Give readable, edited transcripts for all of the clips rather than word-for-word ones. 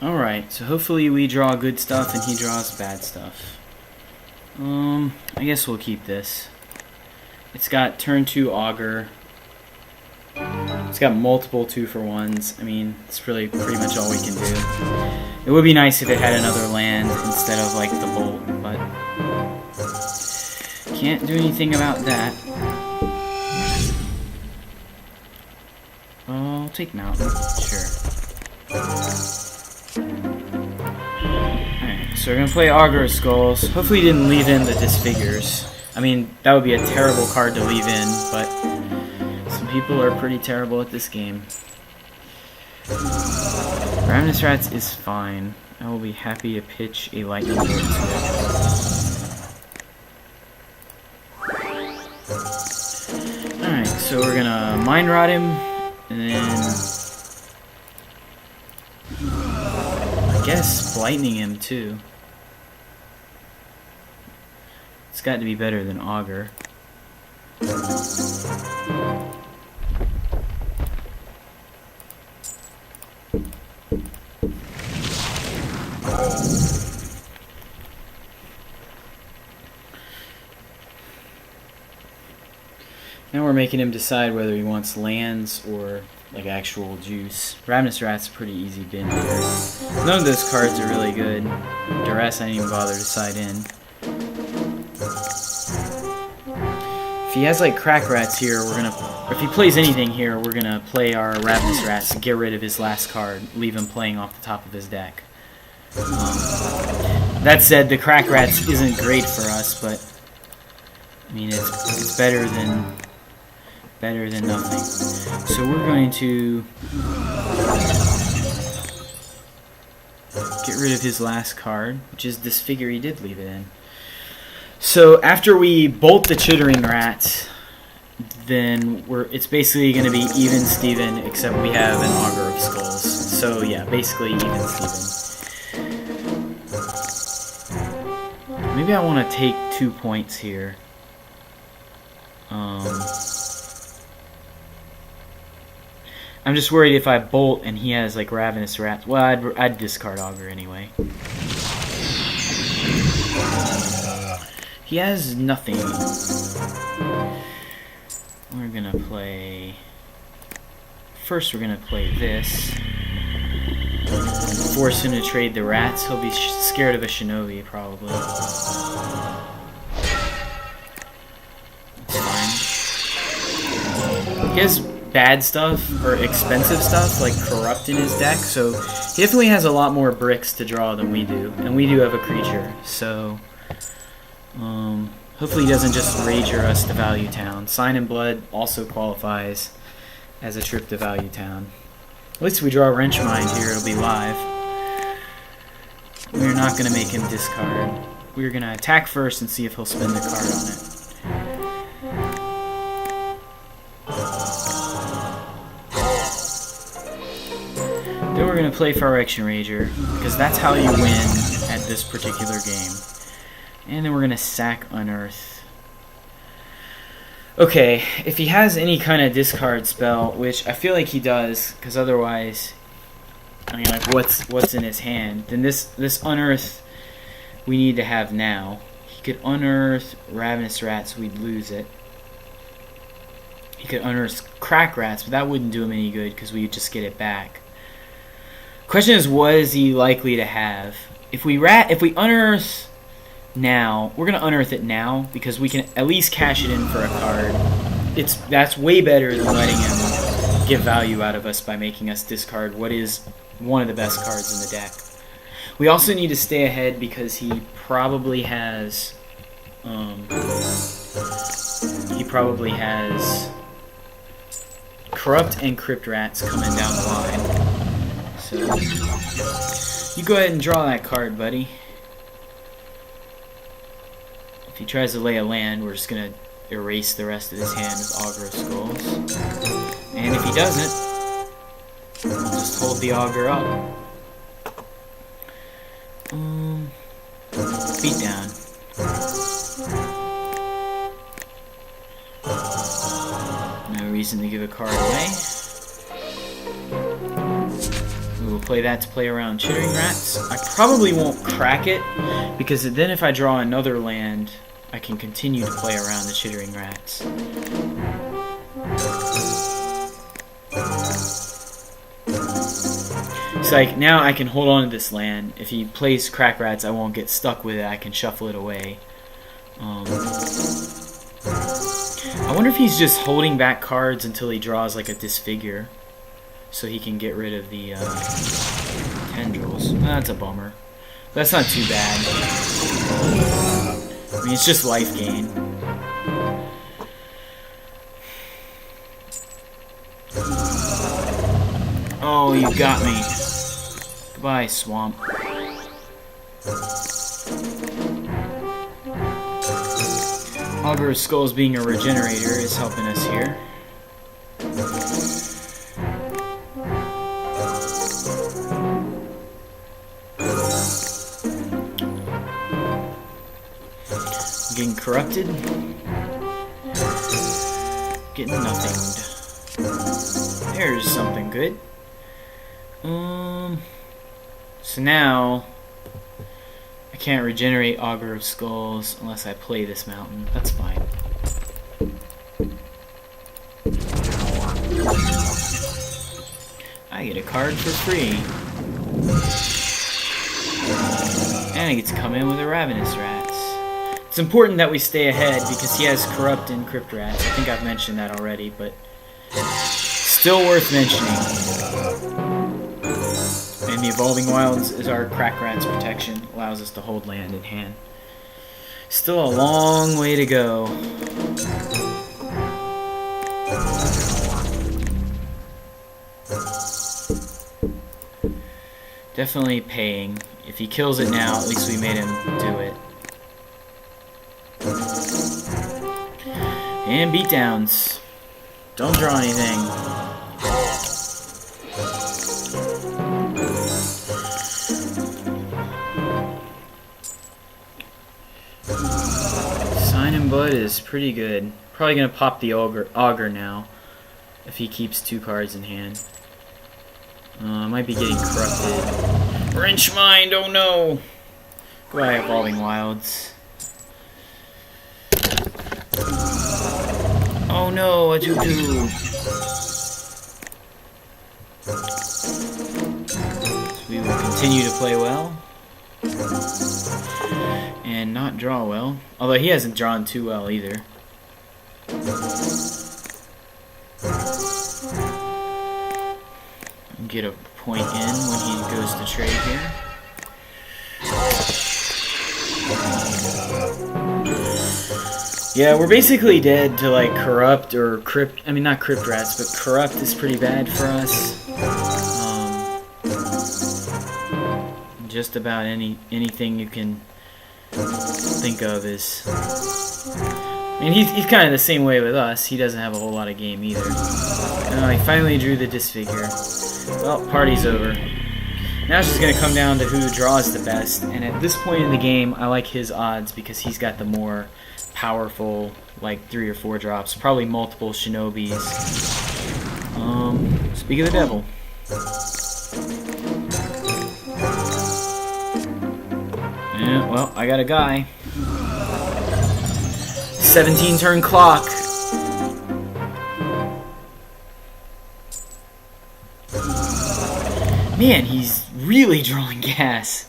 Alright, so hopefully we draw good stuff and he draws bad stuff. I guess we'll keep this. It's got turn 2 auger. It's got multiple 2-for-1s. I mean, it's really pretty much all we can do. It would be nice if it had another land instead of like the bolt, but can't do anything about that. I'll take mountain, sure. Alright, so we're gonna play Augur of Skulls. Hopefully he didn't leave in the Disfigures. I mean, that would be a terrible card to leave in, but some people are pretty terrible at this game. Ravenous Rats is fine. I will be happy to pitch a lightning bolt to it. Alright, so we're gonna Mind Rot him, and then I guess Lightning him too. It's got to be better than Augur. Now we're making him decide whether he wants lands or like actual juice. Ravenous Rat's a pretty easy bin here. None of those cards are really good. Duress I didn't even bother to side in. If he has like Crack Rats here, we're gonna, or if he plays anything here, we're gonna play our Ravenous Rats to get rid of his last card, leave him playing off the top of his deck. That said, the Crack Rats isn't great for us, but I mean it's better than nothing. So we're going to get rid of his last card, which is Disfigure. He did leave it in. So after we bolt the Chittering Rat, then it's basically going to be even Steven, except we have an Augur of Skulls. So yeah, basically even Steven. Maybe I want to take 2 points here. I'm just worried if I bolt and he has like Ravenous Rats. Well, I'd discard Augur anyway. He has nothing. We're gonna play... First we're gonna play this. Force him to trade the rats. He'll be scared of a Shinobi, probably. That's fine. He has bad stuff, or expensive stuff, like Corrupt in his deck, so he definitely has a lot more bricks to draw than we do. And we do have a creature, so... hopefully he doesn't just Rager us to Value Town. Sign in Blood also qualifies as a trip to Value Town. At least if we draw Wrench Mind here, it'll be live. We're not going to make him discard. We're going to attack first and see if he'll spend a card on it. Then we're going to play Phyrexian Rager, because that's how you win at this particular game. And then we're going to sack Unearth. Okay, if he has any kind of discard spell, which I feel like he does, because otherwise, I mean, like, what's in his hand? Then this Unearth we need to have now. He could Unearth Ravenous Rats, we'd lose it. He could Unearth Crack Rats, but that wouldn't do him any good, because we'd just get it back. Question is, what is he likely to have? If we Unearth... now, we're gonna Unearth it now because we can at least cash it in for a card. That's way better than letting him get value out of us by making us discard what is one of the best cards in the deck. We also need to stay ahead because he probably has Corrupt and Crypt Rats coming down the line. So you go ahead and draw that card, buddy. If he tries to lay a land, we're just going to erase the rest of his hand with Augur of Skulls. And if he doesn't, we'll just hold the Augur up. Beat down. No reason to give a card away. We will play that to play around Chittering Rats. I probably won't crack it, because then if I draw another land, I can continue to play around the Chittering Rats. It's like, now I can hold on to this land. If he plays Crack Rats, I won't get stuck with it. I can shuffle it away. I wonder if he's just holding back cards until he draws like a Disfigure, so he can get rid of the tendrils. That's a bummer. That's not too bad. I mean, it's just life gain. Oh, you got me. Goodbye, swamp. Augur of Skulls being a regenerator is helping us here. Getting corrupted. Getting nothinged. There's something good. So now I can't regenerate Augur of Skulls unless I play this mountain. That's fine. I get a card for free. And I get to come in with a Ravenous Rats. It's important that we stay ahead because he has Corrupt and Crypt Rats. I think I've mentioned that already, but still worth mentioning. And the Evolving Wilds is our Crack Rats protection. Allows us to hold land in hand. Still a long way to go. Definitely paying. If he kills it now, at least we made him do it. And beatdowns. Don't draw anything. Sign and Bud is pretty good. Probably gonna pop the Augur now if he keeps 2 cards in hand. Might be getting corrupted. Wrench Mind, oh no! Goodbye, Evolving Wilds. Oh no, what'd you do? So we will continue to play well. And not draw well. Although he hasn't drawn too well either. Get a point in when he goes to trade here. Yeah, we're basically dead to like Corrupt or Crypt. I mean, not Crypt Rats, but Corrupt is pretty bad for us. Just about anything you can think of is. I mean, he's kind of the same way with us. He doesn't have a whole lot of game either. He finally drew the Disfigure. Well, party's over. Now it's just going to come down to who draws the best. And at this point in the game, I like his odds because he's got the more powerful, like 3 or 4 drops. Probably multiple Shinobis. Speak of the devil. Yeah, well, I got a guy. 17 turn clock. Man, he's really drawing gas.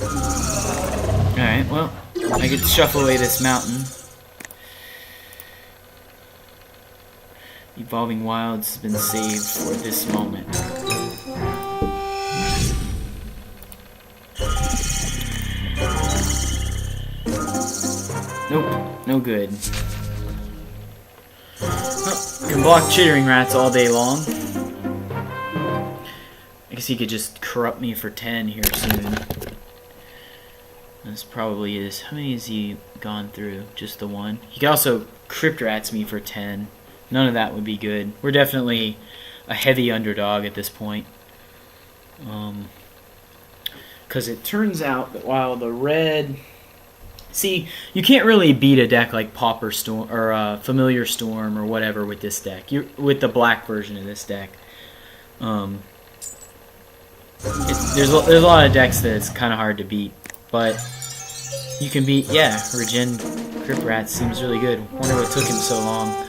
Alright, well, I get to shuffle away this mountain. Evolving Wilds has been saved for this moment. Nope, no good. Well, can block Chittering Rats all day long. I guess he could just corrupt me for 10 here soon. This probably is. How many has he gone through? Just the one. He could also Crypt Rats me for 10. None of that would be good. We're definitely a heavy underdog at this point. Because it turns out that while the red... See, you can't really beat a deck like Pauper Storm or Familiar Storm or whatever with this deck. With the black version of this deck. There's a lot of decks that it's kind of hard to beat, but you can beat. Yeah, Regen Crypt Rat seems really good. Wonder what took him so long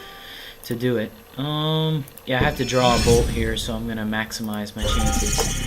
to do it. Yeah, I have to draw a bolt here, so I'm gonna maximize my chances.